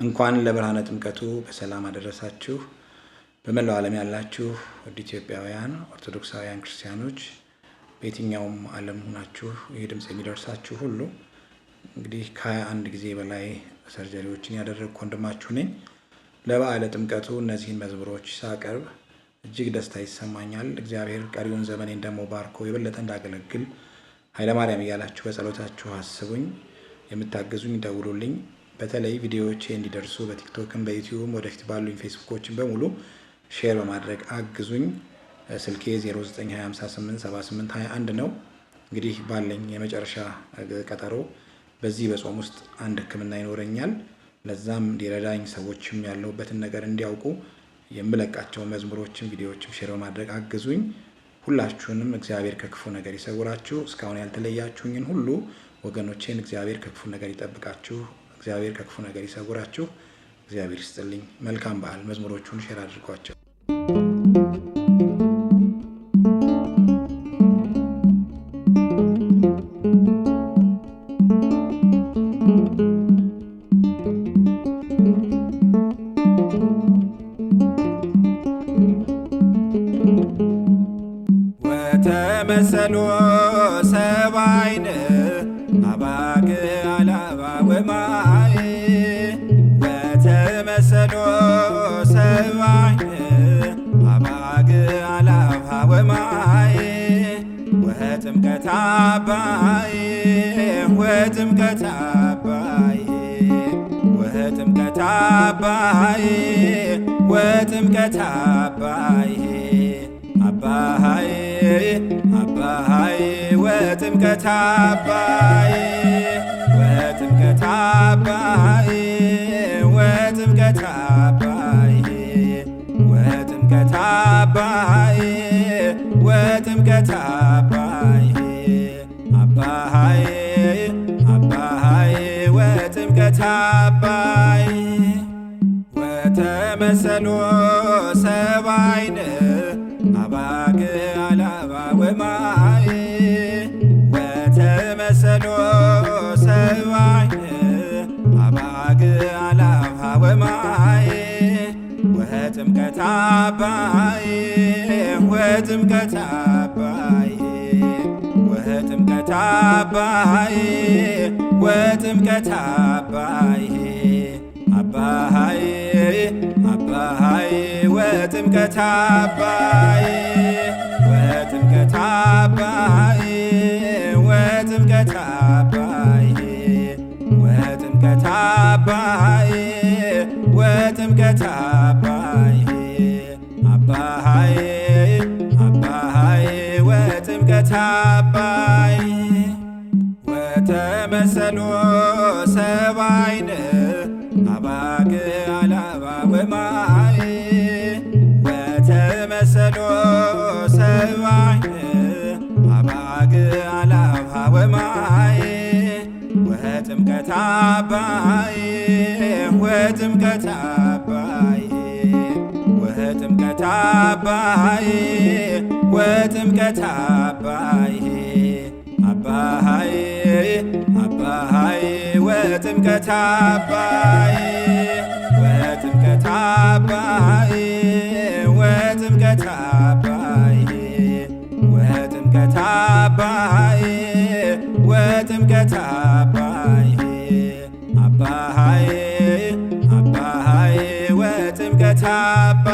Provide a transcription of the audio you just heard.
እንኳን ለብርሃነ ጥምቀቱ በሰላም አደረሳችሁ። በመላው ዓለም ያላችሁ ወደ ኢትዮጵያውያን ኦርቶዶክሳውያን ክርስቲያኖች በየትኛውም ዓለም ሆናችሁ ይህ ድምጽ የሚደርሳችሁ ሁሉ እንግዲህ ከ21 ጊዜ በላይ ሰርጀሪዎችን ያደረግኩ ወንድማችሁ ነኝ። ለበዓለ ጥምቀቱ እነዚህን መዝሙሮች ሳቀርብ እጅግ ደስታ ይሰማኛል። እግዚአብሔር ቀሪውን ዘመኔን ደግሞ ባርኮ የበለጠ እንዳገለግል ኃይለ ማርያም እያላችሁ በጸሎታችሁ አስቡኝ። የምታግዙኝ ደውሉልኝ። በተለይ ቪዲዮዎቼ እንዲደርሱ በቲክቶክም በዩቲዩብም ወደፊት ባሉኝ ፌስቡኮችን በሙሉ ሼር በማድረግ አግዙኝ። ስልኬ 0925878821 ነው። እንግዲህ ባለኝ የመጨረሻ ቀጠሮ በዚህ በጾም ውስጥ አንድ ሕክምና ይኖረኛል። ለዛም እንዲረዳኝ ሰዎችም ያለውበትን ነገር እንዲያውቁ የምለቃቸው መዝሙሮችም ቪዲዮዎችም ሼር በማድረግ አግዙኝ። ሁላችሁንም እግዚአብሔር ከክፉ ነገር ይሰውራችሁ። እስካሁን ያልተለያችሁኝን ሁሉ ወገኖቼን እግዚአብሔር ከክፉ ነገር ይጠብቃችሁ። እግዚአብሔር ከክፉ ነገር ይሰውራችሁ። እግዚአብሔር ይስጥልኝ። መልካም በዓል። መዝሙሮቹን ሼር አድርጓቸው። ወተመሰሎ ሰባይነ አባግ አላባ ወማይ ወተመሰሎ ሰባይነ አባግ አላባ ወማይ ወጥምቀት አባይ ወጥምቀት አባይ ወጥምቀት አባይ ወጥምቀት አባይ አባይ አባይ ወጥምቀት አባይ ወጥምቀት አባይ ወጥምቀት አባይ ወጥምቀት አባይ ወጥምቀት አባይ አባይ አባይ ወጥምቀት አባይ ወተመሰሎ ሰባይነ አባግ አላባ ወማይ ወተመሰሎ ሰባይነ አባግ አላባ ወማይ ወጥምቀት አባይ ወጥምቀት አባይ ወጥምቀት አባይ ወጥምቀት አባይ አባይ አባይ ወጥምቀት አባይ ወጥምቀት አባይ ወጥምቀት አባይ ወጥምቀት አባይ ወጥምቀት አባይ አባይ አባይ ወጥምቀት አባይ ወተመሰሎ ሰባይነ አባግ አላባ ወማይ ወተመሰሎ ሰባይነ አባግ አላባ ወማይ ወጥምቀት አባይ ወጥምቀት አባይ ወጥምቀት አባይ ወጥምቀት አባይ አባይ አባይ ወጥምቀት አባይ ወጥምቀት አባይ ወጥምቀት አባይ ወጥምቀት አባይ ወጥምቀት አባይ አባይ አባይ ወጥምቀት አባይ